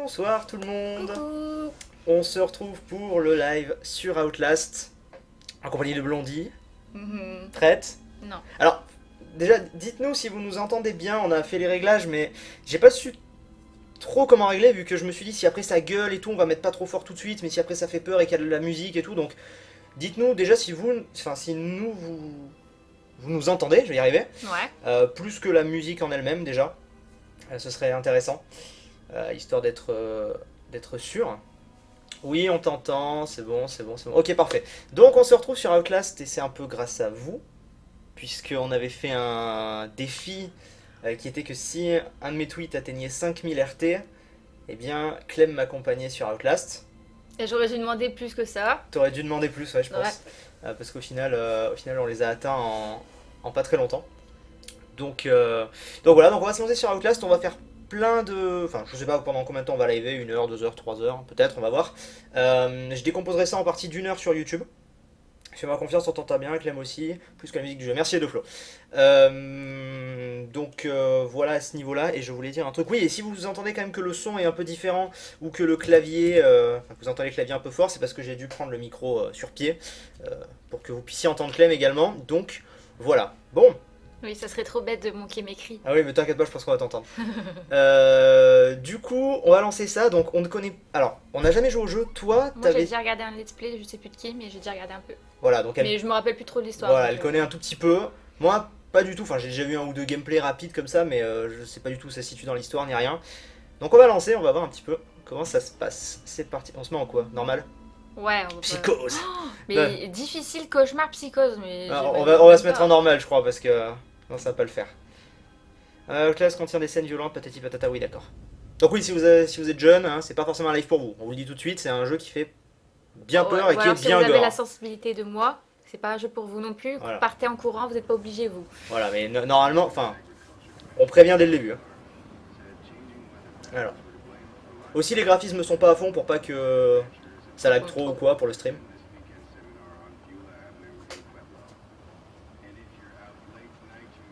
Bonsoir tout le monde. Coucou. On se retrouve pour le live sur Outlast en compagnie de Blondie. Prête? Non. Alors, déjà, dites-nous si vous nous entendez bien. On a fait les réglages, mais j'ai pas su trop comment régler vu que je me suis dit si après ça gueule et tout, on va mettre pas trop fort tout de suite, mais si après ça fait peur et qu'il y a de la musique et tout. Donc, dites-nous déjà si vous nous entendez. Je vais y arriver. Ouais. Plus que la musique en elle-même déjà. Ce serait intéressant. Histoire d'être sûr. Oui, on t'entend, c'est bon, c'est bon, c'est bon. Ok, parfait. Donc on se retrouve sur Outlast et c'est un peu grâce à vous, puisqu'on avait fait un défi qui était que si un de mes tweets atteignait 5000 RT, eh bien Clem m'accompagnait sur Outlast. Et j'aurais dû demander plus que ça. T'aurais dû demander plus, ouais, je pense. Ouais. Parce qu'au final, on les a atteints en pas très longtemps. Donc voilà, donc on va se lancer sur Outlast, on va faire plein de... Enfin, je sais pas pendant combien de temps on va liver, 1 heure, 2 heures, 3 heures, peut-être, on va voir. Je décomposerai ça en partie d'1 heure sur YouTube. Fais-moi confiance, on t'entend bien, Clem aussi, plus que la musique du jeu. Merci Edoflo. Voilà à ce niveau-là, et je voulais dire un truc. Oui, et si vous entendez quand même que le son est un peu différent, ou que le clavier, que vous entendez le clavier un peu fort, c'est parce que j'ai dû prendre le micro sur pied, pour que vous puissiez entendre Clem également. Donc, voilà. Bon. Oui, ça serait trop bête de manquer mes cris. Ah oui, mais t'inquiète pas, je pense qu'on va t'entendre. Du coup, on va lancer ça. Donc, on ne connaît. Alors, on n'a jamais joué au jeu. Toi, Moi, j'ai t'avais. déjà regardé un let's play, je sais plus de qui, mais j'ai déjà regardé un peu. Voilà, donc elle. Mais je me rappelle plus trop de l'histoire. Voilà, donc, elle connaît un tout petit peu. Moi, pas du tout. Enfin, j'ai déjà vu un ou deux gameplays rapides comme ça, mais je sais pas du tout où ça se situe dans l'histoire ni rien. Donc, on va lancer. On va voir un petit peu comment ça se passe. C'est parti. On se met en quoi? Normal? Ouais, on va Psychose. Mais Ouais. difficile, cauchemar, psychose. Mais Alors, j'ai on va même se mettre pas. en normal, je crois, parce que non, ça va pas le faire. Classe contient des scènes violentes, patati patata, oui, d'accord. Donc oui, si vous êtes jeune, hein, c'est pas forcément un live pour vous. On vous le dit tout de suite, c'est un jeu qui fait bien Ouais, peur et ou qui est alors, si bien vous avez gore. la sensibilité de moi, c'est pas un jeu pour vous non plus. Voilà. Partez en courant, vous n'êtes pas obligés, vous. Voilà, mais normalement, enfin, on prévient dès le début. Hein. Alors. Aussi, les graphismes sont pas à fond pour pas que ça lag trop ou quoi pour le stream.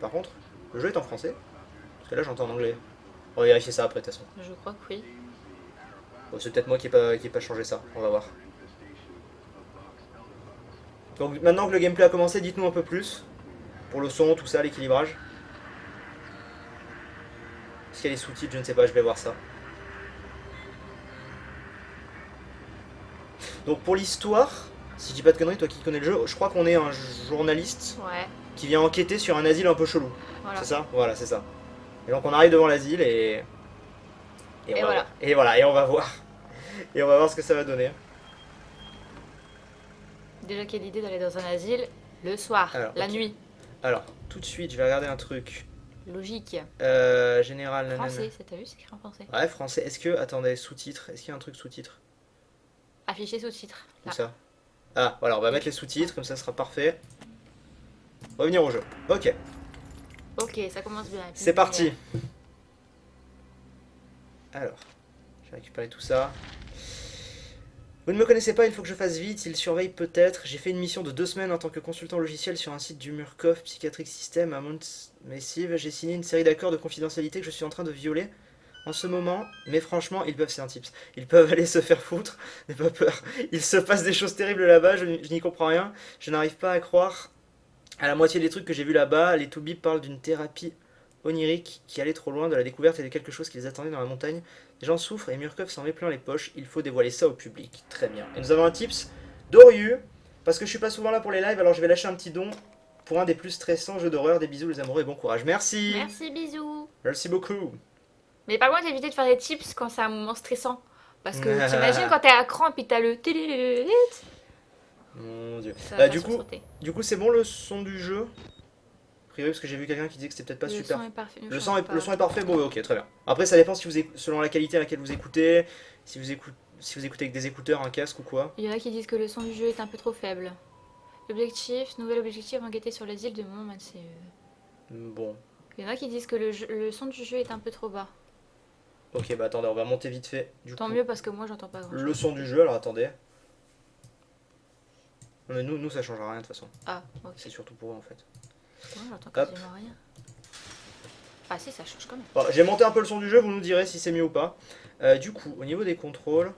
Par contre, le jeu est en français. Parce que là, j'entends en anglais. On va vérifier ça après, de toute façon. Je crois que oui. Bon, c'est peut-être moi qui ai pas changé ça. On va voir. Donc maintenant que le gameplay a commencé, dites-nous un peu plus. Pour le son, tout ça, l'équilibrage. Est-ce qu'il y a les sous-titres? Je ne sais pas, je vais voir ça. Donc pour l'histoire, si je dis pas de conneries, toi qui connais le jeu, je crois qu'on est un journaliste Ouais, qui vient enquêter sur un asile un peu chelou. voilà. C'est ça? Voilà, c'est ça. Et donc on arrive devant l'asile Et on va voilà. voir. Et voilà, et on va voir. Et on va voir ce que ça va donner. Déjà, quelle idée d'aller dans un asile le soir, Alors, la ok. nuit. Alors, tout de suite, je vais regarder un truc. Logique. Général, nanana. Français, t'as vu, c'est écrit en français. Ouais, français. Est-ce que. Attendez, sous-titres. Est-ce qu'il y a un truc sous-titres? Affiché sous-titres. Où Là. ça? Ah, voilà, on va mettre les sous-titres, comme ça sera parfait. Revenir au jeu. Ok, Ok, ça commence bien. c'est parti. Alors, je vais récupérer tout ça. Vous ne me connaissez pas, il faut que je fasse vite, il surveille peut-être. J'ai fait une mission de 2 semaines en tant que consultant logiciel sur un site du Murkoff Psychiatric System à Mount Massive. J'ai signé une série d'accords de confidentialité que je suis en train de violer en ce moment. Mais franchement, c'est un tips. Ils peuvent aller se faire foutre, n'aie pas peur. Il se passe des choses terribles là-bas, je n'y comprends rien. Je n'arrive pas à croire à la moitié des trucs que j'ai vus là-bas. Les Toubib parlent d'une thérapie onirique qui allait trop loin, de la découverte et de quelque chose qui les attendait dans la montagne. Les gens souffrent et Murkoff s'en met plein les poches. Il faut dévoiler ça au public. Très bien. Et nous avons un tips d'Oriu. Parce que je suis pas souvent là pour les lives, alors je vais lâcher un petit don pour un des plus stressants jeux d'horreur. Des bisous les amoureux et bon courage. Merci. Merci, bisous. Merci beaucoup. Mais par contre, évitez de faire des tips quand c'est un moment stressant. Parce que t'imagines quand t'es à cran puis t'as le télé. Mon dieu. Ça va Du coup, c'est bon le son du jeu? A priori, parce que j'ai vu quelqu'un qui disait que c'était peut-être pas Le super. son est parfait. Le son est parfait, bon, ok, très bien. Après, ça dépend si selon la qualité à laquelle vous écoutez, si vous écoutez avec des écouteurs, un casque ou quoi. Il y en a qui disent que le son du jeu est un peu trop faible. Nouvel objectif, enquêter sur l'asile de Montmassive. Bon, Il y en a qui disent que le son du jeu est un peu trop bas. ok, bah attendez, on va monter vite fait. Tant mieux parce que moi j'entends pas grand chose. Le son du jeu, alors attendez. Non, mais nous, ça changera rien de toute façon. Ah, ok. C'est surtout pour eux en fait. Moi j'entends Hop. quasiment rien. Ah si, ça change quand même. Bon, j'ai monté un peu le son du jeu, vous nous direz si c'est mieux ou pas. Du coup, au niveau des contrôles...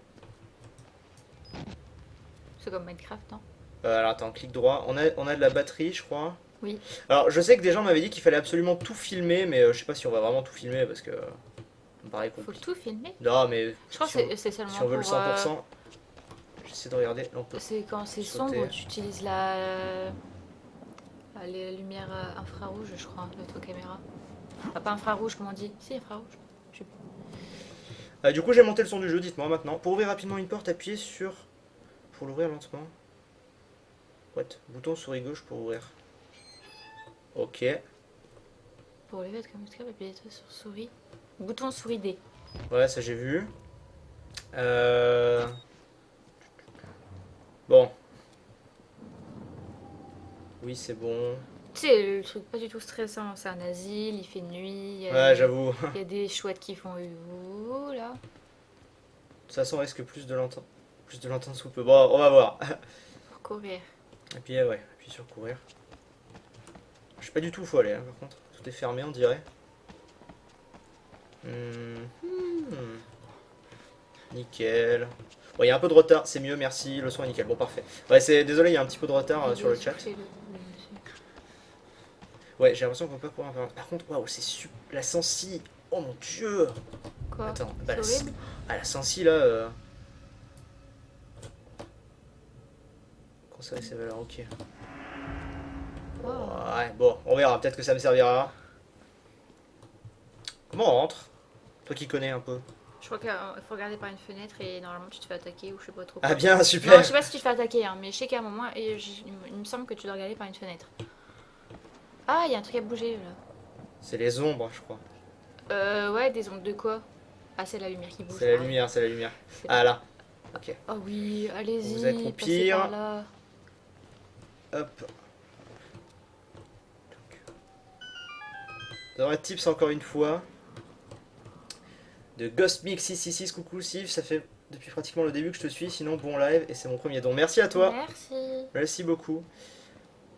C'est comme Minecraft, non? alors attends, clic droit. On a de la batterie, je crois. Oui. Alors, je sais que des gens m'avaient dit qu'il fallait absolument tout filmer, mais je sais pas si on va vraiment tout filmer parce que... ça me paraît Faut compliqué. tout filmer. Non, mais Je crois si que c'est seulement on veut le pour... 100%, j'essaie de regarder. On peut... c'est quand c'est sauter. sombre, tu utilises la lumière infrarouge, je crois, de ta caméra. Enfin, pas infrarouge, comment on dit? Si, infrarouge. Je sais plus. Du coup, j'ai monté le son du jeu, dites-moi maintenant. Pour ouvrir rapidement une porte, appuyez sur... Pour l'ouvrir lentement. What? Bouton souris gauche pour ouvrir. Ok. Pour lever comme ça, appuyez sur souris. Bouton souris D. Ouais, ça j'ai vu. Bon. Oui, c'est bon. Tu sais, le truc pas du tout stressant, c'est un asile, il fait nuit, Ouais, j'avoue. De il y a des chouettes qui font ouh là. toute façon, on risque plus de l'entendre. Plus de l'entendre sous peu. Bon, on va voir. Pour courir. Et puis, ouais, appuie sur courir. Je sais pas du tout où faut aller, hein, par contre. Tout est fermé, on dirait. Nickel. Bon, il y a un peu de retard, c'est mieux, merci. Le son est nickel. Bon, parfait. Ouais, désolé, il y a un petit peu de retard sur le chat. Ouais, j'ai l'impression qu'on peut pas pouvoir en faire. Par contre, waouh, c'est super. La sensi. Oh mon dieu. Quoi? Attends, C'est bah, horrible. la sensi là. Conserver ses valeurs, ok. Wow. Ouais, bon, on verra. Peut-être que ça me servira. Comment on rentre? Toi qui connais un peu. Je crois qu'il faut regarder par une fenêtre et normalement tu te fais attaquer ou je sais pas trop. Ah, bien, Non, super. je sais pas si tu te fais attaquer, hein, mais je sais qu'à un moment, il me semble que tu dois regarder par une fenêtre. Ah, il y a un truc à bouger là. C'est les ombres, je crois. Ouais, des ondes de quoi? Ah, c'est la lumière qui bouge. C'est la lumière, c'est la lumière. C'est Ah là. Ok. Oh oui, allez-y, Vous passez accroupir. par là. Hop. Dans les tips encore une fois. De GhostMix666, coucou Sif, ça fait depuis pratiquement le début que je te suis, sinon bon live et c'est mon premier don. Merci à toi. Merci. Merci beaucoup.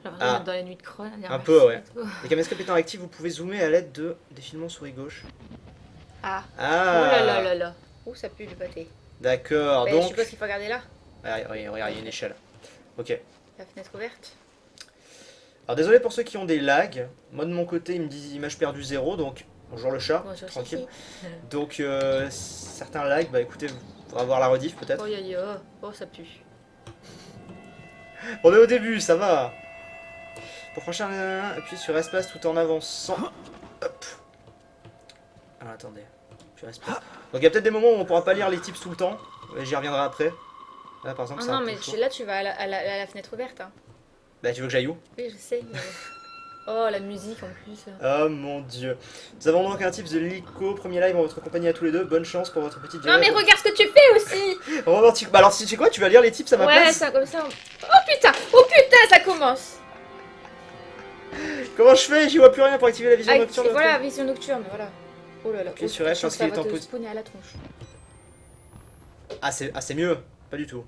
J'ai l'impression Ah. d'être dans les nuits de Cron. Un peu, ouais. Les caméscopes étant actifs, vous pouvez zoomer à l'aide de défilement souris gauche. Ah. Ah. Oh là là là là. Ouh, ça pue le pâté. D'accord, Je donc... suppose qu'il faut regarder là. Ah, regarde, il y a une échelle. Ok. La fenêtre ouverte. Alors désolé pour ceux qui ont des lags. Moi de mon côté, il me dit image perdue 0, donc bonjour le chat, Bonjour, tranquille. Chichi. Donc certains lags, bah écoutez, on va voir la rediff peut-être. Oh, yo, yo. Oh, ça pue. On est au début, ça va. Pour franchir appuyez sur espace tout en avançant. Hop. Alors attendez, sur espace. Donc il y a peut-être des moments où on pourra pas lire les tips tout le temps, j'y reviendrai après. Là par exemple, Oh c'est un non, peu mais chaud. là, tu vas à la fenêtre ouverte. Hein. Bah tu veux que j'aille où? Oui, je sais. Mais... Oh, la musique en plus. Oh mon dieu. Nous avons donc un tips de Lico, premier live en votre compagnie à tous les deux. Bonne chance pour votre petite Non, mais regarde ce que tu fais aussi. romantique. Bah alors si tu sais quoi, tu vas lire les tips à ma Ouais, place. ça comme ça. Oh putain, ça commence. Comment je fais? J'y vois plus rien pour activer la vision nocturne. de Voilà, votre- vision nocturne, voilà. Oh là là. Appuyez sur F lorsqu'il est en pause. Spawner à la tronche. Ah c'est mieux. Pas du tout.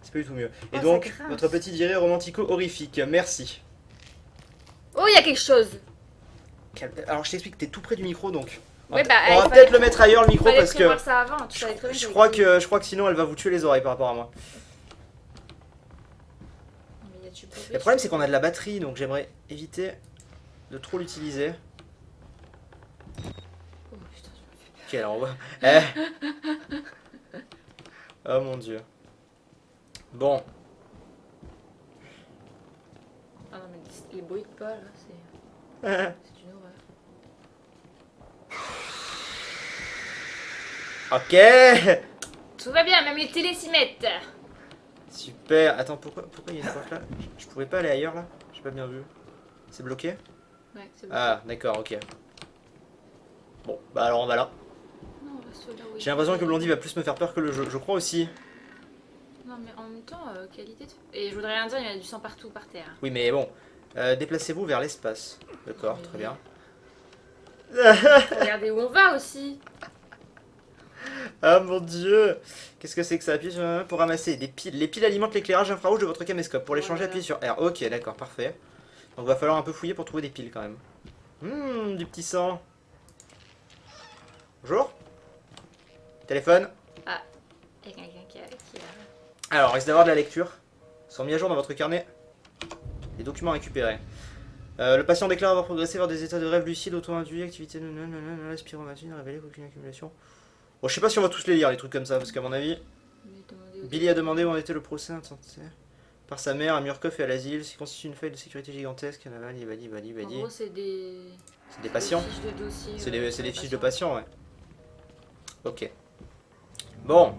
C'est pas du tout mieux. Et Oh, donc, ça grince. votre petit viré romantico-horrifique. Merci. Oh, il y a quelque chose. Alors je t'explique, t'es tout près du micro donc. Ouais, bah, on va il peut-être fallait- le mettre ailleurs le micro Fallait parce que prévoir ça avant. Tu savais très bien je qu'il- crois que sinon elle va vous tuer les oreilles par rapport à moi. Mais il y a du bruit. Le problème c'est qu'on a de la batterie donc j'aimerais éviter de trop l'utiliser. Oh putain, Ok alors on va... Eh. Oh mon dieu. Bon. ah non, mais les bruits de pas là, c'est une horreur. Ok. Tout va bien, même les télés s'y mettent. Super. Attends, pourquoi il y a une porte là? Je pouvais pas aller ailleurs là? J'ai pas bien vu. C'est bloqué? Ouais, c'est bon. Ah, d'accord, ok. Bon, bah alors on va là. Non, on reste là où il J'ai l'impression faut. que Blondie va plus me faire peur que le jeu. Je crois aussi. Non, mais en même temps, qualité de... Et je voudrais rien dire, il y a du sang partout par terre. Oui, mais bon. Déplacez-vous vers l'espace. D'accord, Oui. très bien. Regardez où on va aussi. Ah mon dieu. Qu'est-ce que c'est que ça? Appuyez sur pour ramasser des piles. Les piles alimentent l'éclairage infrarouge de votre caméscope. Pour les changer, Voilà. appuyez sur R. Ok, d'accord, parfait. Donc va falloir un peu fouiller pour trouver des piles quand même. Du petit sang. Bonjour. Téléphone. Ah, il y a quelqu'un qui a... Alors, risque d'avoir de la lecture. Sont mis à jour dans votre carnet. Les documents récupérés. Le patient déclare avoir progressé vers des états de rêve lucide, auto-induit, activité spiromatine, révélée aucune accumulation. Bon, je sais pas si on va tous les lire, les trucs comme ça, parce qu'à mon avis, Billy a demandé où en était le procès intenté par sa mère à Murkoff et à l'asile, ce qui constitue une faille de sécurité gigantesque. En gros, c'est des... C'est des patients. fiches de dossier. C'est sur des les fiches de patients. patients, ouais. Ok. Bon.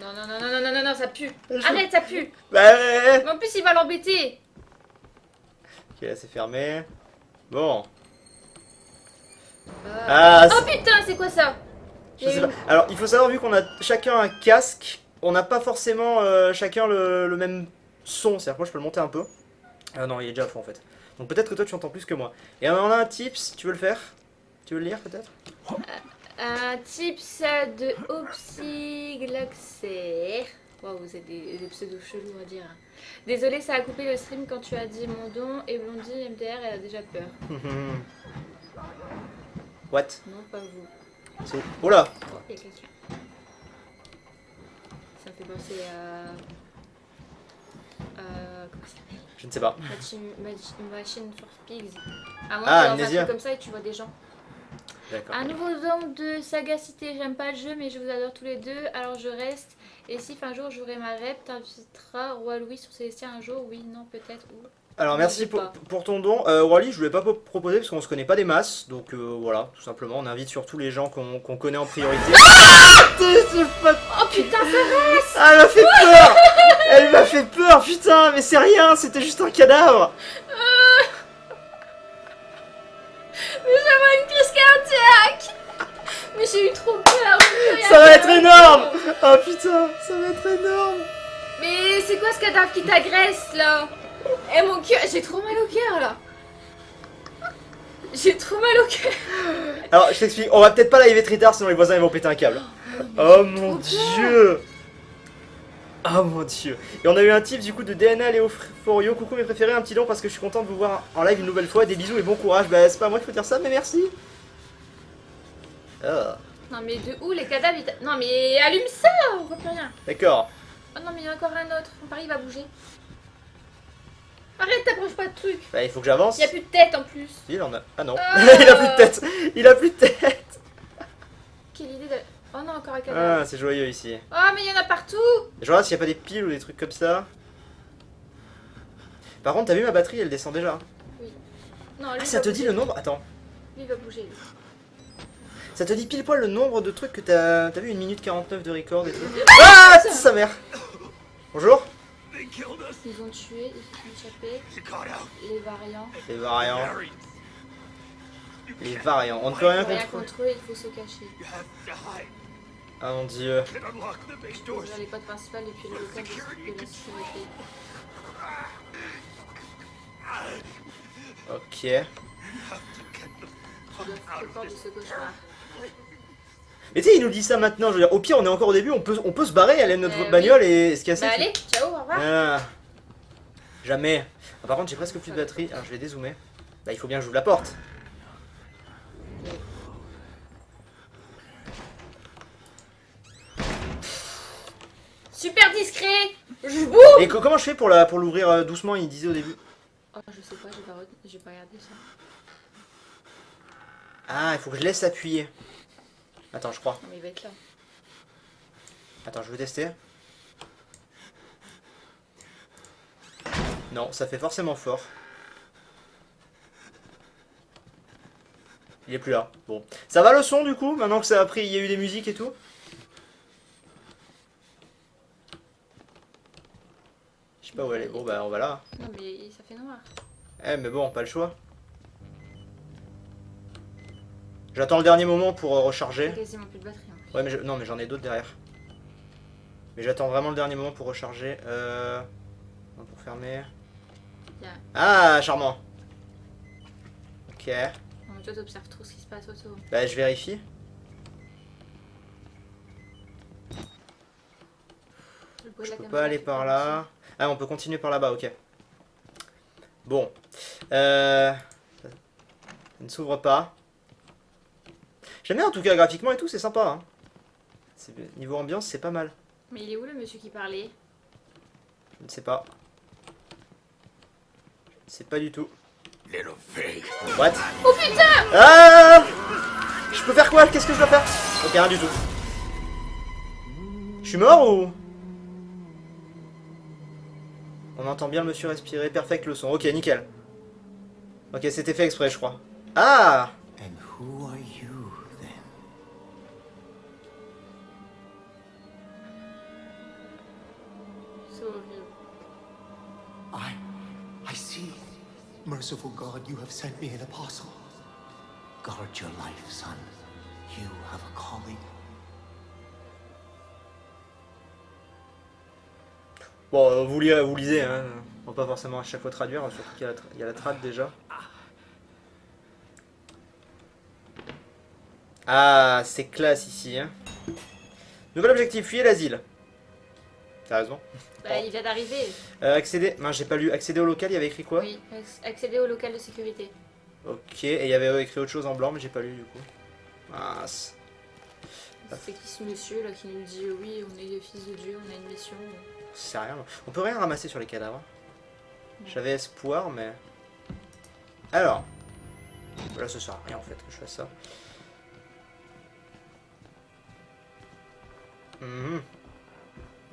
Non, non, non, non, non, non, non, non, ça pue. Arrête, ça pue. Bah ouais. Mais en plus, il va l'embêter. Ok, là c'est fermé. Bon. Ah. Ah, Oh putain, c'est quoi ça? je sais pas. Alors, il faut savoir, vu qu'on a chacun un casque, on n'a pas forcément chacun le même son. C'est-à-dire que moi, je peux le monter un peu. Ah non, il est déjà à fond en fait. Donc peut-être que toi, tu entends plus que moi. Et on a un tips, tu veux le faire? Tu veux le lire peut-être? Un tips de Opsigloxer. Waouh, vous êtes des pseudos chelous à dire. Désolé, ça a coupé le stream quand tu as dit mon don et Blondie MDR, elle a déjà peur. What? Non, pas vous. C'est où? Oh là! Oh, il y a quelqu'un. Ça me fait penser à. Comment ça s'appelle? Je ne sais pas. Machine for Pigs. À moins Ah, que dans un Amnesia. truc comme ça et tu vois des gens. D'accord. Un nouveau don de sagacité. J'aime pas le jeu, mais je vous adore tous les deux. Alors je reste. Et si un jour j'aurai ma rep, t'inviteras Roi Louis sur Célestia un jour? Oui, non, peut-être. Ou... Alors Non, merci j'ai pas. pour ton don. Wally, je voulais pas proposer parce qu'on se connaît pas des masses. Donc voilà, tout simplement, on invite surtout les gens qu'on connaît en priorité. Oh putain, ça Ah, elle m'a fait peur! Elle m'a fait peur, putain, mais c'est rien, c'était juste un cadavre! Mais j'avais une crise cardiaque. Mais j'ai eu trop peur. Ça va être énorme! Oh putain, ça va être énorme! Mais c'est quoi ce cadavre qui t'agresse là? Eh mon cœur, j'ai trop mal au cœur là. J'ai trop mal au cœur. Alors, je t'explique, on va peut-être pas live très tard sinon les voisins ils vont péter un câble. Oh mon dieu! Oh mon dieu! Et on a eu un tip du coup de DNA Léo Forio. Coucou mes préférés, un petit don parce que je suis content de vous voir en live une nouvelle fois. Des bisous et bon courage. Bah, c'est pas à moi qu'il faut dire ça, mais merci! Oh, Non mais de où les cadavres Non mais allume ça, on voit plus rien. d'accord. Oh non mais il y en a encore un autre. Mon pari va bouger. Arrête, t'approches pas de truc. Bah, il faut que j'avance. Il y a plus de tête en plus. Il en a. Ah non. Ah. Il a plus de tête! Il a plus de tête! Quelle idée de... Oh non, encore un cadavre. Ah, c'est joyeux ici. Oh mais il y en a partout. Je regarde s'il n'y a pas des piles ou des trucs comme ça. Par contre, t'as vu ma batterie, elle descend déjà. Non, lui, Ah, il ça va te dit bouger. le nombre? Attends. Lui il va bouger. Lui. Ça te dit pile poil le nombre de trucs que t'as vu 1 minute 49 de record et tout. Ah, c'est sa mère. Bonjour. Ils ont tué, ils se sont échappés. Les variants. Les variants. Les variants. On ne peut rien Rien contre eux. contre eux, il faut se cacher. Ah mon dieu. Je suis les potes principales depuis le local de la sécurité. Ok. Je dois faire peur de ce cauchemar. Mais tu sais, il nous dit ça maintenant. Je veux dire, au pire, on est encore au début, on peut se barrer, aller à notre Oui. bagnole et se casser. Bah allez, ciao, au revoir. Ah, jamais. Ah, par contre, j'ai presque plus de batterie. Alors, je vais dézoomer. Bah, il faut bien que j'ouvre la porte. Super discret. Je bouge. Et comment je fais pour l'ouvrir doucement? Il disait au début. Oh, je sais pas, j'ai pas regardé ça. Ah, il faut que je laisse appuyer. Attends, je crois. Non, mais il va être là. Attends, je veux tester. Non, ça fait forcément fort. Il est plus là. Bon. Ça va le son du coup, maintenant que ça a pris, il y a eu des musiques et tout? Je sais pas où elle est. Bon bah on va là. Non, mais ça fait noir. Eh mais bon, pas le choix. J'attends le dernier moment pour recharger. J'ai quasiment plus de batterie en plus. Ouais mais non mais j'en ai d'autres derrière. Mais j'attends vraiment le dernier moment pour recharger. Non, pour fermer. Tiens. Ah charmant. Ok. Non, mais toi t'observes trop ce qui se passe autour. Bah je vérifie. Le bruit de Je la peux caméra pas aller fait par peur là. Ah on peut continuer par là-bas, ok. Bon. Ça ne s'ouvre pas. J'aime bien en tout cas, graphiquement et tout, c'est sympa. Hein. Niveau ambiance, c'est pas mal. Mais il est où le monsieur qui parlait? Je ne sais pas. Je ne sais pas du tout. What? Oh putain! Ah! Je peux faire quoi? Qu'est-ce que je dois faire? Ok, rien du tout. Je suis mort ou? On entend bien le monsieur respirer, perfect le son. Ok, nickel. Ok, c'était fait exprès, je crois. Ah! And who are you then? C'est horrible. I see. Merciful God, you have sent me an apostle. Guard your life, son. You have a calling. Bon, vous lisez, hein. On va pas forcément à chaque fois traduire, surtout qu'il y a la trad déjà. Ah, c'est classe ici, hein. Nouvel objectif, fuyez l'asile. Sérieusement? Bah, il vient d'arriver. Accéder... Non, j'ai pas lu. Accéder au local, il y avait écrit quoi? Oui, accéder au local de sécurité. Ok, et il y avait écrit autre chose en blanc, mais j'ai pas lu du coup. Mince. C'est qui ce monsieur là qui nous dit oui, on est fils de Dieu, on a une mission. C'est rien. On peut rien ramasser sur les cadavres. Non. J'avais espoir, mais... Alors. Là, ça sert à rien en fait que je fasse ça. Mhm.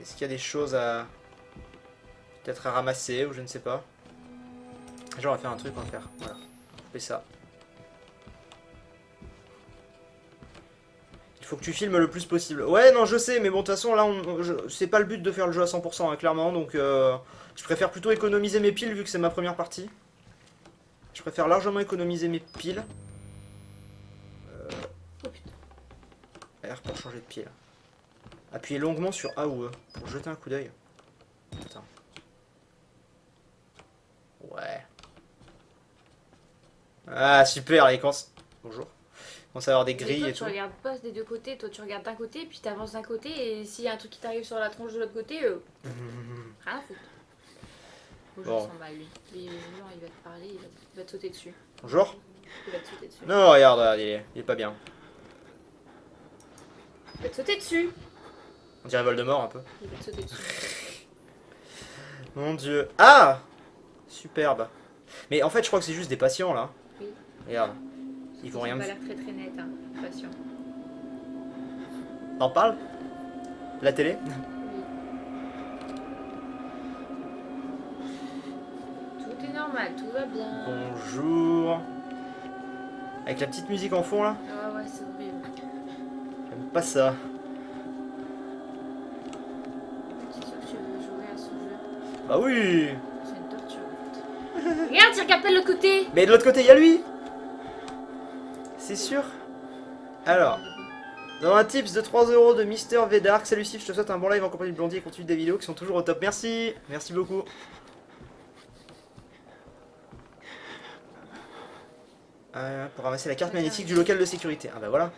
Est-ce qu'il y a des choses à... Peut-être à ramasser ou je ne sais pas. Genre on va faire un truc, on va faire. Voilà. On fait ça. Il faut que tu filmes le plus possible. Ouais, non, je sais, mais bon, de toute façon, là, c'est pas le but de faire le jeu à 100%, hein, clairement. Donc, je préfère plutôt économiser mes piles vu que c'est ma première partie. Je préfère largement économiser mes piles. Oh putain. R pour changer de pile. Appuyez longuement sur A ou E pour jeter un coup d'œil. Putain. Ouais. Ah, super, les cons. Bonjour. On va avoir des Mais grilles toi, et tu tout. regardes pas des deux côtés, toi tu regardes d'un côté, puis t'avances d'un côté, et s'il y a un truc qui t'arrive sur la tronche de l'autre côté, rien à foutre. Bon, je Bon. me sens mal lui. Lui, genre, il va te parler, il va te sauter dessus. Bonjour. Il va te sauter dessus. Non, regarde, il est pas bien. Il va te sauter dessus. On dirait Voldemort un peu. Il va te sauter dessus. Mon dieu. Ah! Superbe. Mais en fait, je crois que c'est juste des patients là. Oui. Regarde. Ils vont rien me me... pas l'air très très net, hein, patient. T'en parles? La télé? Oui. Tout est normal, tout va bien. Bonjour. Avec la petite musique en fond là? Ah ouais, c'est horrible. J'aime pas ça. C'est sûr que tu veux jouer à ce jeu. Bah oui! C'est une torture en fait. Regarde, tu regardes pas de l'autre côté. Mais de l'autre côté, il y a lui! C'est sûr? Alors, dans un tips de 3 € de Mister Vedark, salut Sif, je te souhaite un bon live en compagnie de Blondie et continue des vidéos qui sont toujours au top. Merci! Merci beaucoup. Pour ramasser la carte magnétique du local de sécurité. Ah bah voilà.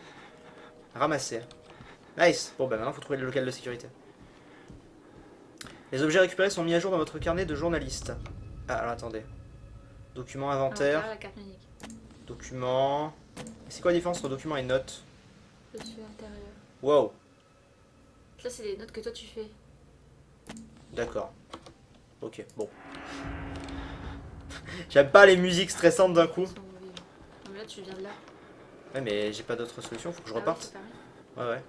Ramasser. Nice. Bon bah maintenant, faut trouver le local de sécurité. Les objets récupérés sont mis à jour dans votre carnet de journaliste. Ah, alors attendez. Document, inventaire. La carte magnétique. Document. C'est quoi la différence entre document et note? Dessus intérieur. Wow. Ça, c'est des notes que toi tu fais. D'accord. Ok, bon. J'aime pas les musiques stressantes d'un coup. Elles sont horribles. Non, mais là, tu viens de là. Ouais, mais j'ai pas d'autre solution, faut que je Ah ouais, reparte. c'est pareil. Ouais, ouais.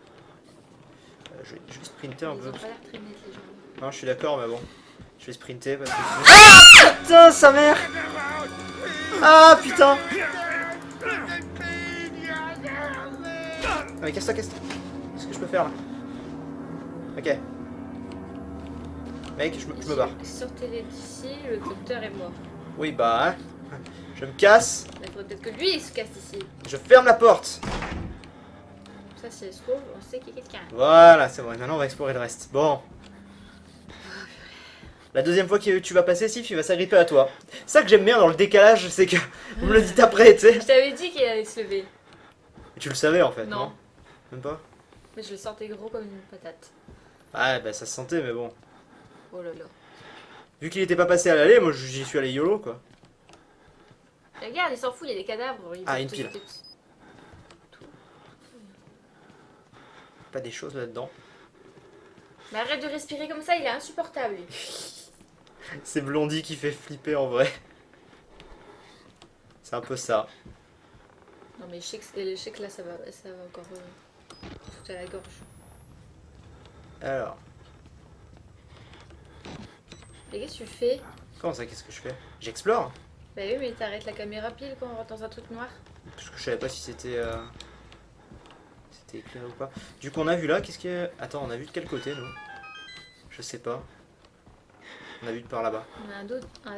Je vais juste sprinter un Ils peu. ont pas l'air très nets, les gens. Non, je suis d'accord, mais bon. Je vais sprinter parce que... Ah putain, sa mère! Ah putain! Ah mais casse-toi, casse-toi. Qu'est-ce que je peux faire là? Ok. Mec, je me barre. Sortez-les d'ici, le docteur est mort. Oui, bah... Hein. Je me casse. Il faudrait peut-être que lui il se casse ici. Je ferme la porte. Ça, si elle se trouve, on sait qu'il y a quelqu'un. Voilà, c'est bon. Maintenant, on va explorer le reste. Bon. La deuxième fois que tu vas passer, Sif, il va s'agripper à toi. C'est ça que j'aime bien dans le décalage, c'est que vous me le dites après, tu sais. Je t'avais dit qu'il allait se lever. Tu le savais en fait, non? Non. Même pas? Mais je le sentais gros comme une patate. Ah, bah ça se sentait, mais bon. Oh là là. Vu qu'il était pas passé à l'aller, moi j'y suis allé YOLO quoi. Regarde, il s'en fout, il y a des cadavres. Ah, une pile. Pas des choses là-dedans. Mais arrête de respirer comme ça, il est insupportable. Lui. C'est Blondie qui fait flipper en vrai. C'est un peu ça. Non mais je sais que là ça va encore foutre à la gorge. Alors, Et qu'est-ce que tu fais? comment ça, qu'est-ce que je fais? J'explore? Bah oui, mais t'arrêtes la caméra pile quand on rentre dans un truc noir. Parce que je savais pas si c'était c'était éclairé ou pas. Du coup, on a vu là, qu'est-ce qu'il y a? Attends, on a vu de quel côté nous? Je sais pas. On a vu de par là-bas. On a un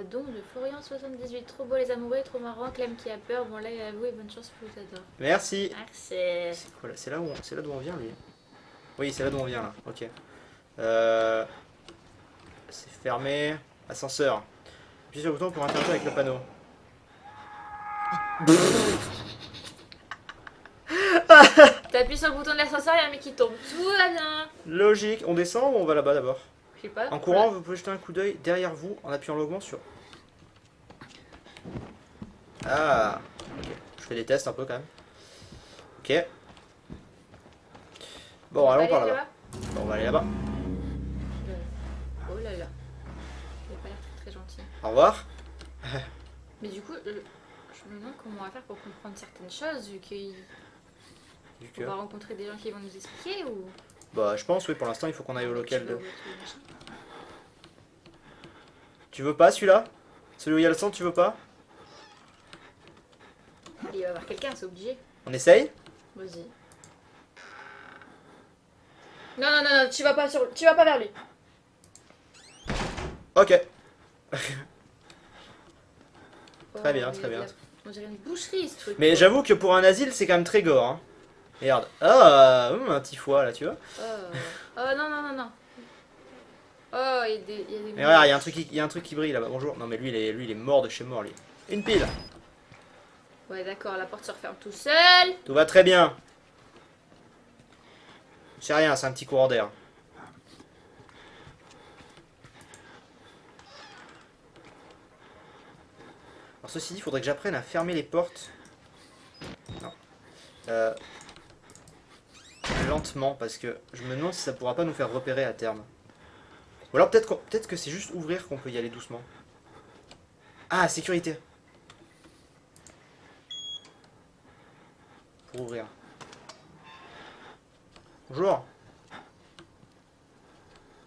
don de Florian78. Trop beau les amoureux, trop marrant. Clem qui a peur. Bon là, avouez, bonne chance pour vous adore. Merci. Merci. C'est quoi là? C'est là d'où on vient lui? Oui, c'est là d'où on vient là. Ok. C'est fermé. Ascenseur. Appuie sur le bouton pour interagir avec le panneau. T'appuies sur le bouton de l'ascenseur, il y a un mec qui tombe. Tout va bien. Logique. On descend ou on va là-bas d'abord? Je sais pas. En courant, vous pouvez jeter un coup d'œil derrière vous en appuyant longuement sur. Ah. Ok. Je fais des tests un peu quand même. Ok. Bon, allons par là-bas. Bon, on va aller là-bas. Oh là là. Il a pas l'air très gentil. Au revoir. Mais du coup, je me demande comment on va faire pour comprendre certaines choses, vu Du qu'on coup. va rencontrer des gens qui vont nous expliquer ou. Bah, je pense, oui, pour l'instant, il faut qu'on aille au local Tu de. vas où, tout, machin. Tu veux pas celui-là? Celui où il y a le sang, tu veux pas? Il va y avoir quelqu'un, c'est obligé. On essaye? Vas-y. Non, non, non, non, tu vas pas vers lui. Ok. Oh, Très bien, très bien. On dirait une boucherie ce truc. Mais quoi. j'avoue que pour un asile, c'est quand même très gore. Hein. Regarde. Ah, un petit foie là, tu vois. Oh, oh non, non, non, non. Oh, il y a des. Mais regarde, il y a un truc qui brille là-bas. Bonjour. Non, mais lui, il est mort de chez mort, lui. Une pile. Ouais, d'accord, la porte se referme tout seul. Tout va très bien. C'est rien, c'est un petit courant d'air. Alors ceci dit, il faudrait que j'apprenne à fermer les portes. Non. Lentement, parce que je me demande si ça pourra pas nous faire repérer à terme. Ou alors peut-être que c'est juste ouvrir qu'on peut y aller doucement. Ah, sécurité. Pour ouvrir. Bonjour.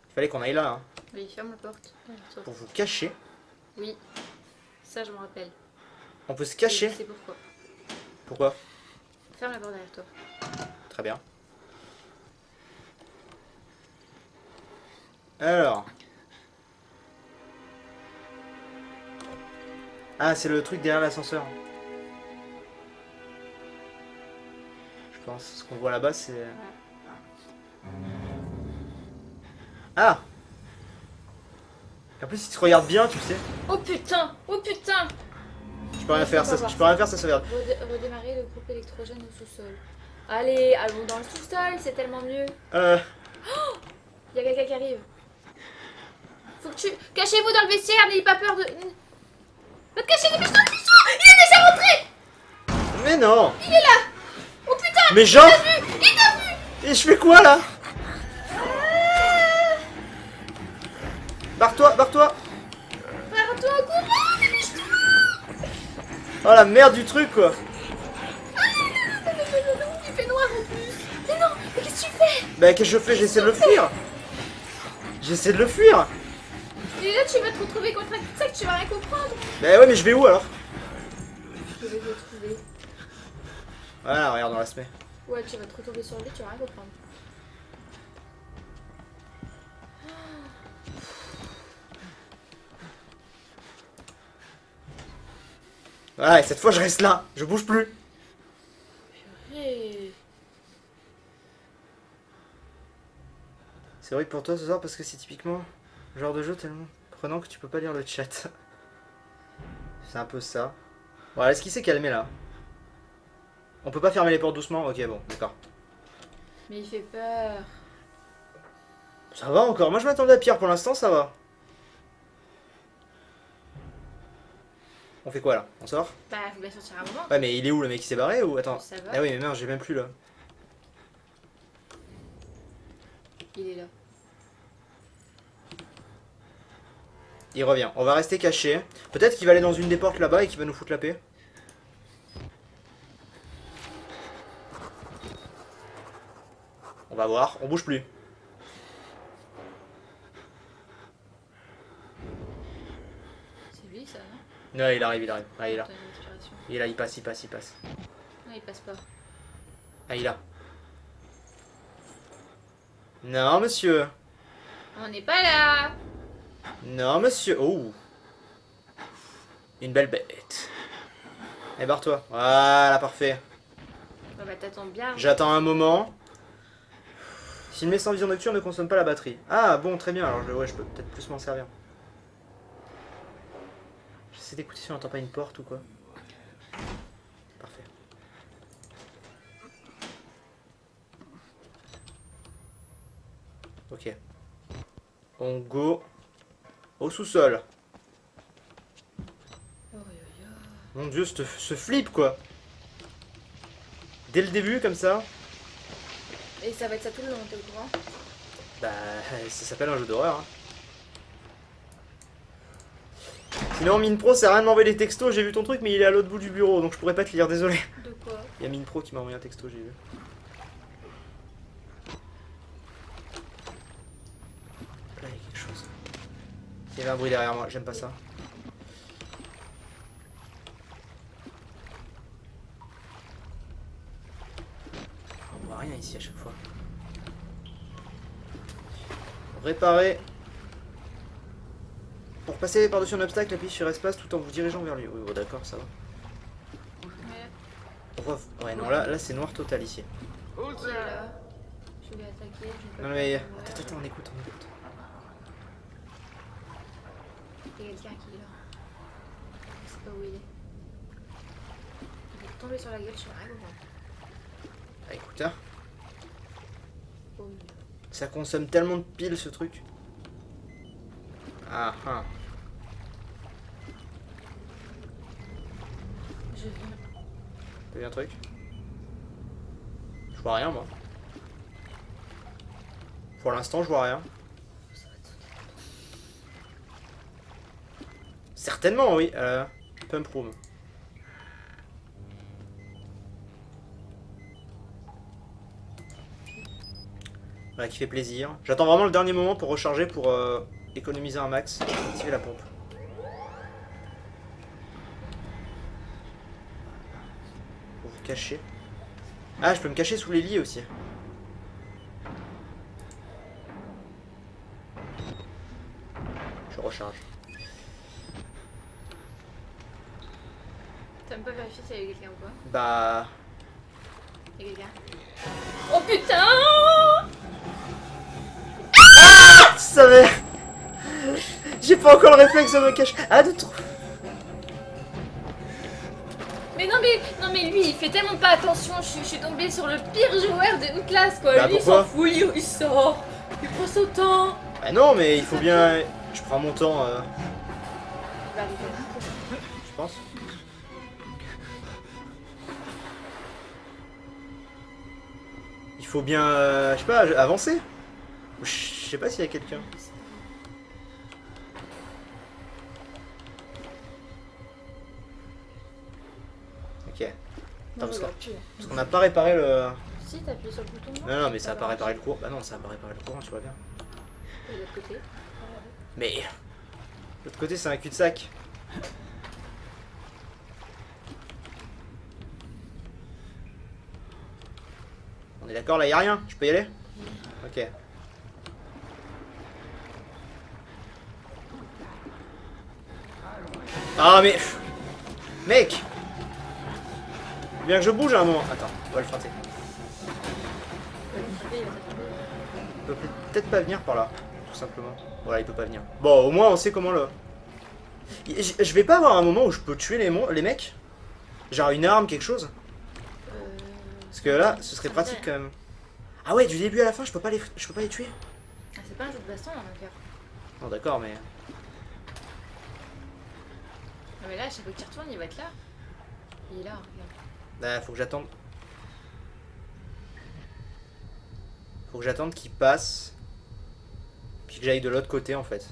Il fallait qu'on aille là, hein, Oui, ferme la porte. Ouais, toi. pour vous cacher. Oui, ça je me rappelle. On peut se cacher. C'est pourquoi. Pourquoi? Ferme la porte derrière toi. Très bien. Alors. Ah, c'est le truc derrière l'ascenseur. Je pense. Ce qu'on voit là-bas, c'est... Ah! En plus, si tu regardes bien, tu sais. Oh putain! Oh putain! Tu peux rien faire, ça, tu peux rien faire, ça se regarde. Redémarrer le groupe électrogène au sous-sol. Allez, allons dans le sous-sol, c'est tellement mieux. Il y a quelqu'un qui arrive. Faut que tu... Cachez-vous dans le vestiaire, n'ayez pas peur de... Va te cacher, dépêche-toi, dépêche-toi! Il est déjà rentré! Mais non! Il est là! Oh putain! Mais genre! Il t'a vu! Et je fais quoi là? Barre-toi, barre-toi! Pars-toi au courant, dépêche-toi! Oh la merde du truc quoi! Il fait noir en plus! Mais non! Mais qu'est-ce que tu fais? Bah qu'est-ce que je fais? J'essaie de le fuir! J'essaie de le fuir! Et là, tu vas te retrouver contre un cul-de-sac, tu vas rien comprendre! Bah ouais, mais je vais où alors? Je vais te trouver. Voilà, regarde, on la se met. Ouais, tu vas te retrouver sur lui, tu vas rien comprendre. Voilà, et cette fois je reste là, je bouge plus. Hey. C'est vrai pour toi ce soir parce que c'est typiquement le genre de jeu tellement prenant que tu peux pas lire le chat. C'est un peu ça. Voilà, est-ce qu'il s'est calmé là? On peut pas fermer les portes doucement? Ok, bon, d'accord. Mais il fait peur. Ça va encore, moi je m'attendais à pire pour l'instant, ça va. On fait quoi là? On sort? Bah, faut bien sortir un moment. Ouais, mais il est où le mec? Il s'est barré ou attends? Ça va. Ah oui, mais merde, j'ai même plus là. Il est là. Il revient. On va rester caché. Peut-être qu'il va aller dans une des portes là-bas et qu'il va nous foutre la paix. On va voir. On bouge plus. C'est lui, ça, non? Ouais, il arrive, il arrive. Ah, il est là. T'as une inspiration. Il est là, il passe, il passe, il passe. Non, il passe pas. Ah, il est là. Non, monsieur. On n'est pas là. Non, monsieur. Oh. Une belle bête. Eh, barre-toi. Voilà, parfait. Bah, t'attends bien. J'attends un moment. Si le met sans vision nocturne ne consomme pas la batterie. Ah, bon, très bien. Alors, ouais, je peux peut-être plus m'en servir. J'essaie d'écouter si on n'entend pas une porte ou quoi. Parfait. Ok. On go au sous-sol. Oh, yo, yo. Mon dieu, ce flip quoi. Dès le début, comme ça. Et ça va être ça tout le long, t'es au courant? Bah, ça s'appelle un jeu d'horreur. Hein. Sinon, Minepro, ça sert à rien de m'envoyer des textos. J'ai vu ton truc, mais il est à l'autre bout du bureau, donc je pourrais pas te lire, désolé. De quoi? Il y a Minepro qui m'a envoyé un texto, j'ai vu. Là, il y a quelque chose. Il y avait un bruit derrière moi, j'aime pas ça. On voit rien ici à chaque fois. Réparer. Pour passer par-dessus un obstacle, appuyez sur espace tout en vous dirigeant vers lui. Oui, bon, d'accord, ça va. Ouais. Pourquoi? Ouais, non, là c'est noir total ici. Qui est là? Je vais attaquer. Je vais pas Non, mais. faire de Attends, attends, on écoute, on écoute. Il y a quelqu'un qui est là. Je sais pas où il est. Il va tomber sur la gueule, je sais rien comprendre. Ah, écoute, Oh, oui. ça consomme tellement de piles ce truc. Ah ah. Je viens. T'as vu un truc? Je vois rien moi. Pour l'instant je vois rien. Ça va te sauter. Certainement oui. Pump room. Voilà, qui fait plaisir. J'attends vraiment le dernier moment pour recharger pour économiser un max. Activer la pompe. Pour vous cacher. Ah, je peux me cacher sous les lits aussi. Je recharge. T'as même pas vérifié s'il y avait quelqu'un ou pas? Bah. Il y a quelqu'un. Oh putain! Tu savais. J'ai pas encore le réflexe de me cacher. Ah, de trop. Mais non mais lui il fait tellement pas attention, je suis tombée sur le pire joueur de Outlast quoi. Bah, Lui il pourquoi s'en fout, il sort, il prend son temps. Bah non, mais il faut bien. Je prends mon temps, Il va arriver. je pense. Il faut bien, je sais pas, avancer. Je sais pas s'il y a quelqu'un. Ok. Attends, parce qu'on n'a pas réparé le. Si t'as appuyé sur le bouton. Non, non, mais ça a pas réparé le courant. Bah non, ça a pas réparé le courant, tu vois bien. Et de l'autre côté. Mais. De l'autre côté, c'est un cul-de-sac. On est d'accord, là, y a rien. Je peux y aller? Ok. Ah, mais. Mec! Bien que je bouge à un moment. Attends, on va le frotter. Il peut peut-être pas venir par là, tout simplement. Voilà, il peut pas venir. Bon, au moins on sait comment le. Je vais pas avoir un moment où je peux tuer les mecs? Genre une arme, quelque chose? Parce que là, ce serait pratique quand même. Ah ouais, du début à la fin, je peux pas les tuer? Ah, c'est pas un jeu de baston, on va faire. Non, d'accord, mais. Non mais là, à chaque fois que tu retournes, il va être là. Il est là, regarde. Bah, faut que j'attende. Faut que j'attende qu'il passe. Puis que j'aille de l'autre côté en fait.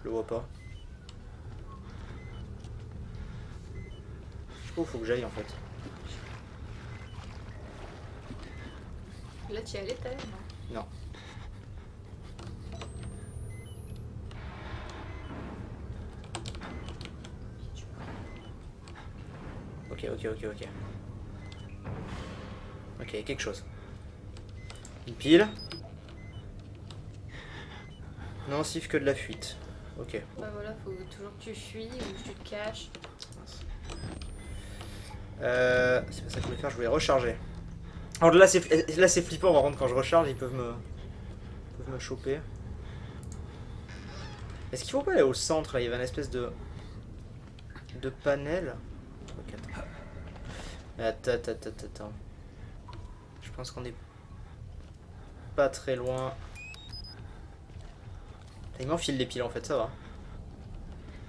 Je le vois pas. Je sais pas où faut que j'aille en fait. Là, tu y allais tout à l'heure, non? Non. Ok. Ok, quelque chose. Une pile. Non, Sif, que de la fuite. Ok. Bah voilà, faut toujours que tu fuis ou que tu te caches. C'est pas ça que je voulais faire, je voulais recharger. Alors là c'est flippant par contre quand je recharge, ils peuvent me choper. Est-ce qu'il faut pas aller au centre là? Il y avait une espèce de panel. Attends. Je pense qu'on est pas très loin. Il m'enfile les piles en fait, ça va.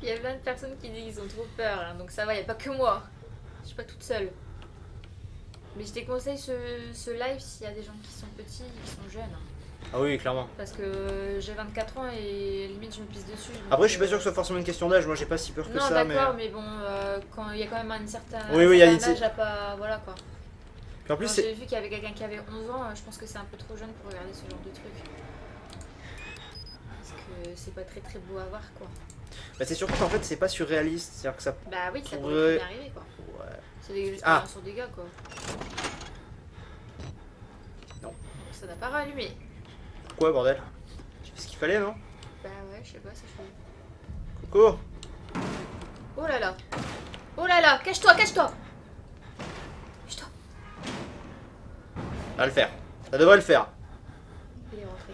Il y a plein de personnes qui disent qu'ils ont trop peur, hein, donc ça va, il n'y a pas que moi. Je suis pas toute seule. Mais je déconseille ce live s'il y a des gens qui sont petits, qui sont jeunes. Hein. Ah oui, clairement. Parce que j'ai 24 ans et limite je me pisse dessus. Après, je suis pas sûr que ce soit forcément une question d'âge, moi j'ai pas si peur que non, ça. Non, d'accord, mais bon, quand il y a quand même un certain, oui, il y a une âge à pas. Voilà quoi. Puis en plus, j'ai vu qu'il y avait quelqu'un qui avait 11 ans, je pense que c'est un peu trop jeune pour regarder ce genre de truc. Parce que c'est pas très très beau à voir quoi. Bah, c'est surtout qu'en fait, c'est pas surréaliste. C'est-à-dire que ça. Bah oui, ça pourrait pourrait bien arriver quoi. Ouais. C'est des expériences sur des gars quoi. Non. Ça n'a pas rallumé. Pourquoi, bordel? J'ai fait ce qu'il fallait, non? Bah ouais, je sais pas, c'est chaud. Coco! Oh là là! Oh là là! Cache-toi, cache-toi! Cache-toi! Ça va le faire. Ça devrait le faire. Il est rentré.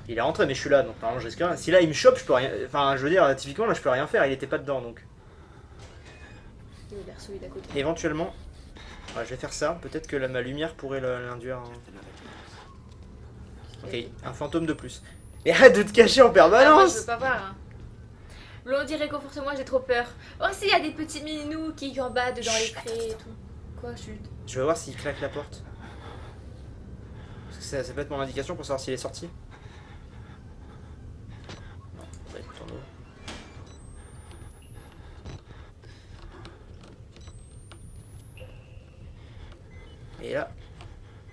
Il est rentré, mais je suis là, donc normalement je risque rien. Si là il me chope, je peux rien. Enfin, je veux dire, typiquement là je peux rien faire, il était pas dedans donc. Il est berceau, il est à côté. Éventuellement, ouais, je vais faire ça. Peut-être que ma lumière pourrait l'induire. Ok, un fantôme de plus. Et arrête de te cacher en Ah, moi, je permanence! veux pas voir. Hein. Blondie, réconforte-moi, j'ai trop peur. Oh, si, il y a des petits minous qui gambadent dans les prés et tout. Quoi, chut? Je vais voir s'il claque la porte. Parce que ça peut être mon indication pour savoir s'il est sorti. Non, bah écoute, en haut. Et là,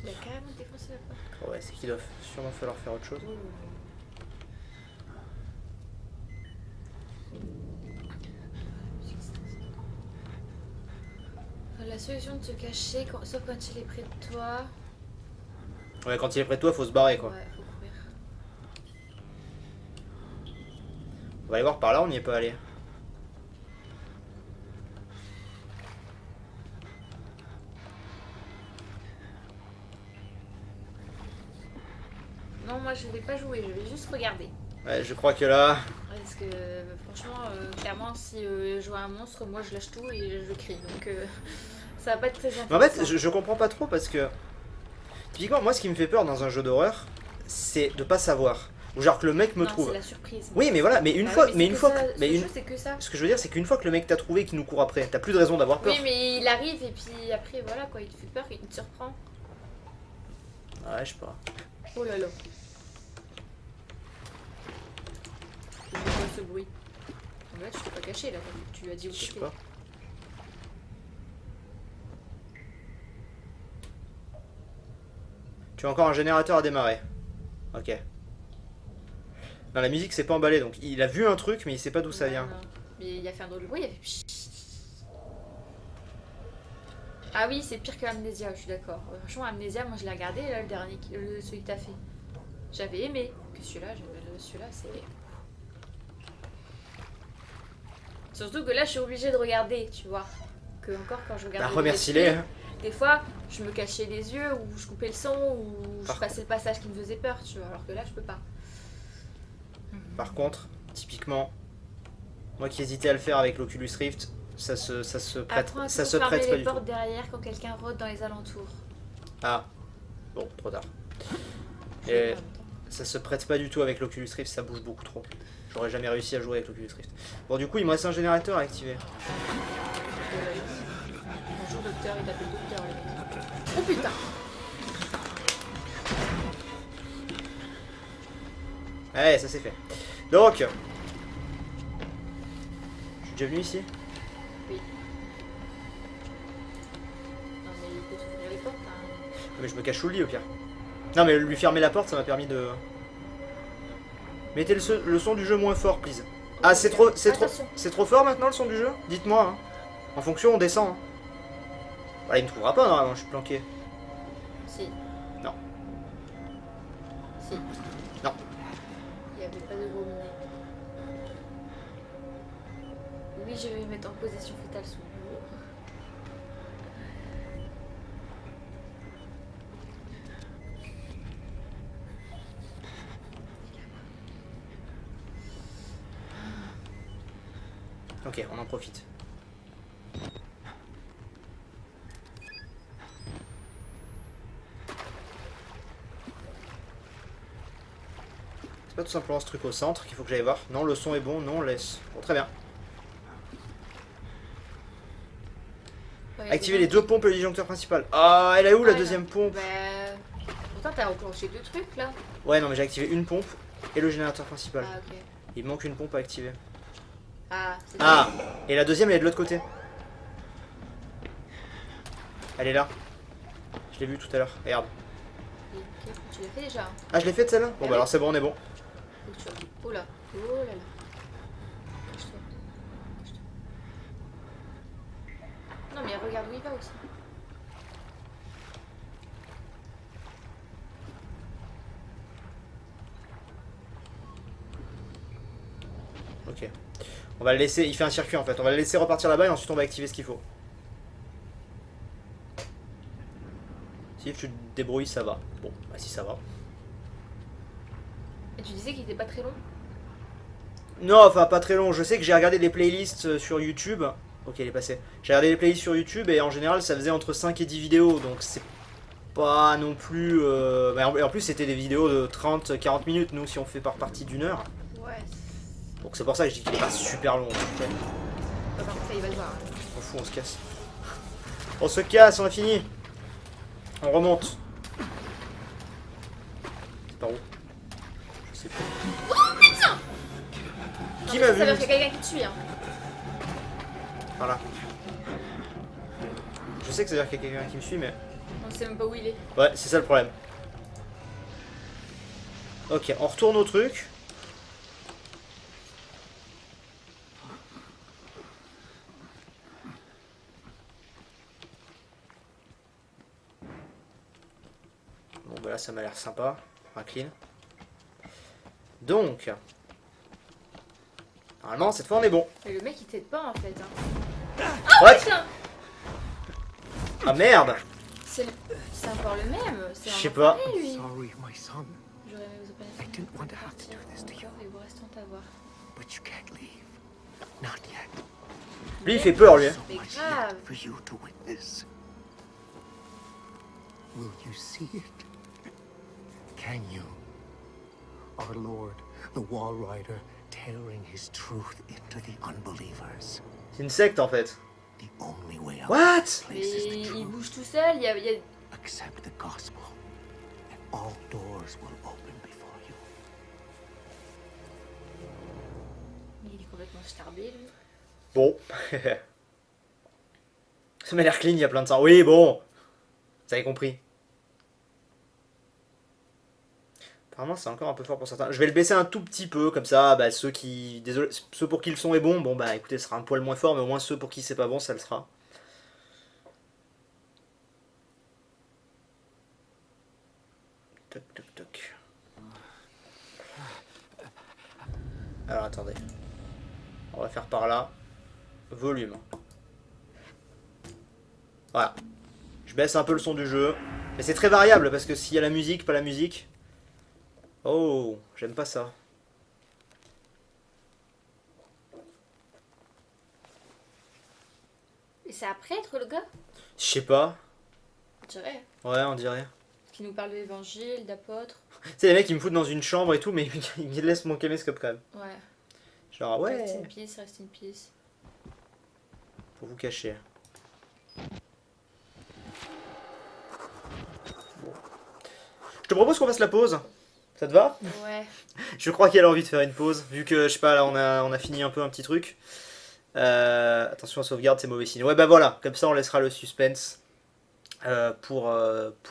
Il a carrément défoncé la porte. oh ouais, c'est qu'il doit sûrement falloir faire autre chose. La solution de se cacher, sauf quand il est près de toi. Ouais, quand il est près de toi, faut se barrer quoi. Ouais, faut courir. On va aller voir par là, on n'y est pas allé. Non, moi je vais pas jouer, je vais juste regarder. Ouais, je crois que là. Parce que franchement, clairement, si je vois un monstre, moi je lâche tout et je crie. Donc ça va pas être très intéressant. Mais en fait, je comprends pas trop parce que. Typiquement, moi ce qui me fait peur dans un jeu d'horreur, c'est de pas savoir. Ou genre que le mec me non, trouve. C'est la surprise. Oui, mais voilà, mais une Bah fois. ouais, mais une fois. ça, Mais ce une... jeu, c'est que ça. Ce que je veux dire, c'est qu'une fois que le mec t'a trouvé et qu'il nous court après, t'as plus de raison d'avoir peur. Oui, mais il arrive et puis après, voilà quoi, il te fait peur, il te surprend. Ouais, je sais pas. Oh là là. C'est quoi ce bruit? En fait, je t'ai pas caché là, tu lui as dit où Je sais t'étais. pas. Tu as encore un générateur à démarrer. Ok. Non, la musique s'est pas emballée, donc il a vu un truc, mais il sait pas d'où ça vient. Non. Mais il a fait un drôle de bruit, il a fait pchit. Ah oui, c'est pire que Amnesia, je suis d'accord. Franchement, Amnesia, moi je l'ai regardé, là, le dernier, celui que t'as fait. J'avais aimé que celui-là, c'est... Surtout que là, je suis obligée de regarder, tu vois. Que encore quand je regardais. Bah remercie-les. Des fois, je me cachais les yeux, ou je coupais le son, ou je passais le passage qui me faisait peur, tu vois. Alors que là, je peux pas. Par contre, typiquement, moi qui hésitais à le faire avec l'Oculus Rift, ça se prête, Apprends à ça se toujours fermer prête pas les du tout. portes derrière quand quelqu'un rôde dans les alentours. Ah, bon, trop tard. Je Et vais faire en même temps. ça se prête pas du tout avec l'Oculus Rift, ça bouge beaucoup trop. J'aurais jamais réussi à jouer avec l'Oculus Rift. Bon, du coup, il me reste un générateur à activer. Bonjour docteur, il t'appelle docteur le mec. Oh putain. Ouais, ça c'est fait. Donc, je suis déjà venu ici. Oui. Non mais il faut s'ouvrir les portes, hein. Mais je me cache sous le lit au pire. Non mais lui fermer la porte, ça m'a permis de... Mettez le son du jeu moins fort, please. Ah, c'est trop fort maintenant le son du jeu? Dites-moi. Hein. En fonction, on descend. Hein. Voilà, il me trouvera pas normalement, je suis planqué. Si. Non. Si. Non. Il n'y avait pas de gros mots. Oui, je vais me mettre en position fétale sous l'eau. Ok, on en profite. C'est pas tout simplement ce truc au centre qu'il faut que j'aille voir. Non, le son est bon, non, on laisse. Bon, très bien. Ouais, Activer les deux pompes et le disjoncteur principal. Ah, elle est où la deuxième pompe? Bah... Pourtant, t'as enclenché deux trucs là. Ouais, non, mais j'ai activé une pompe et le générateur principal. Ah, ok. Il me manque une pompe à activer. Ah, c'est Ah, et la deuxième, elle est de l'autre côté. Elle est là. Je l'ai vue tout à l'heure. Regarde. Ok, tu l'as fait déjà. Ah, je l'ai faite celle-là? Bon, oui. bah alors c'est bon, on est bon. Faut que tu... Oh là, oh là là. Cache-toi. Cache-toi. Non mais regarde où il va aussi. Ok. On va le laisser, il fait un circuit en fait. On va le laisser repartir là-bas et ensuite on va activer ce qu'il faut. Si tu te débrouilles, ça va. Bon, bah si ça va. Et tu disais qu'il était pas très long? Non, enfin pas très long. Je sais que j'ai regardé des playlists sur YouTube. Ok, il est passé. J'ai regardé les playlists sur YouTube et en général ça faisait entre 5 et 10 vidéos. Donc c'est pas non plus... Mais en plus c'était des vidéos de 30-40 minutes. Nous si on fait par partie d'1 heure. Ouais. Donc c'est pour ça que je dis qu'il est pas super long. Bah, par contre, ça il va le voir. Hein. On s'en fout, on se casse. On se casse, on a fini. On remonte. C'est par où? Je sais plus. Oh putain! Qui Non, m'a mais ça vu? veut dire qu'il y a quelqu'un qui te suit. Hein. Voilà. Je sais que ça veut dire qu'il y a quelqu'un qui me suit, mais... On sait même pas où il est. Ouais, c'est ça le problème. Ok, on retourne au truc. Bon, bah là, ça m'a l'air sympa. Un clean. Donc... Normalement, cette fois, on est bon. Mais le mec il t'aide pas en fait. Hein. What? Putain! Ah merde! C'est encore le même. Je sais pas. Lui. Sorry, my son, J'aurais aimé vous opérer. I didn't want to have to do this to you, Et vous restons à voir. but you can't leave. Not yet. Lui, il fait peur, lui. Hein. Mais Much grave. yet for you to witness. Will you see it? Can you? Our Lord, the Wall Rider, tearing his truth into the unbelievers. C'est une secte, en fait. The only way out What? of this Mais place is the il truth. bouge tout seul. Il y a... Accept the gospel, and all doors will open before you. Il est complètement starbé lui. Bon. Ça m'a l'air clean, il y a plein de sang. Oui, bon. Vous avez compris. Apparemment, c'est encore un peu fort pour certains. Je vais le baisser un tout petit peu, comme ça, bah, ceux qui... Désolé, ceux pour qui le son est bon, bon, bah, écoutez, ce sera un poil moins fort, mais au moins ceux pour qui c'est pas bon, ça le sera. Toc, toc, toc. Alors, attendez. On va faire par là. volume. Voilà. Je baisse un peu le son du jeu. Mais c'est très variable parce que s'il y a la musique, pas la musique. Oh, j'aime pas ça. Et c'est après être le gars? Je sais pas. On dirait. Ouais, on dirait. Qui nous parle de l'évangile, d'apôtres. Tu sais, les mecs, ils me foutent dans une chambre et tout, mais ils laissent mon caméscope quand même. Ouais. Genre, ouais. Rest in peace, rest in peace. Pour vous cacher. Bon. Je te propose qu'on fasse la pause. Ça te va? Ouais. Je crois qu'elle a envie de faire une pause, vu que, je sais pas, là, on a fini un peu un petit truc. Attention à sauvegarde, c'est mauvais signe. Ouais, bah voilà, comme ça, on laissera le suspense pour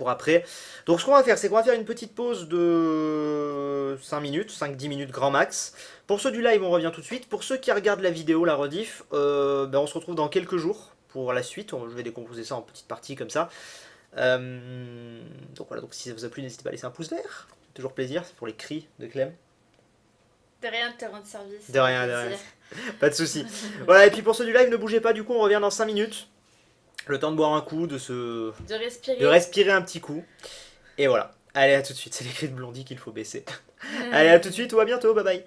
après. Donc, ce qu'on va faire, c'est qu'on va faire une petite pause de 5 minutes, 5-10 minutes grand max. Pour ceux du live, on revient tout de suite. Pour ceux qui regardent la vidéo, la rediff, ben, on se retrouve dans quelques jours pour la suite. Je vais décomposer ça en petites parties comme ça. Donc voilà, donc si ça vous a plu, n'hésitez pas à laisser un pouce vert. Toujours plaisir, c'est pour les cris de Clem. De rien de te rendre service. De rien, de rien. Pas de soucis. Voilà, et puis pour ceux du live, ne bougez pas, du coup, on revient dans 5 minutes. Le temps de boire un coup, de respirer un petit coup. Et voilà. Allez, à tout de suite. C'est les cris de Blondie qu'il faut baisser. Allez, à tout de suite ou à bientôt. Bye bye.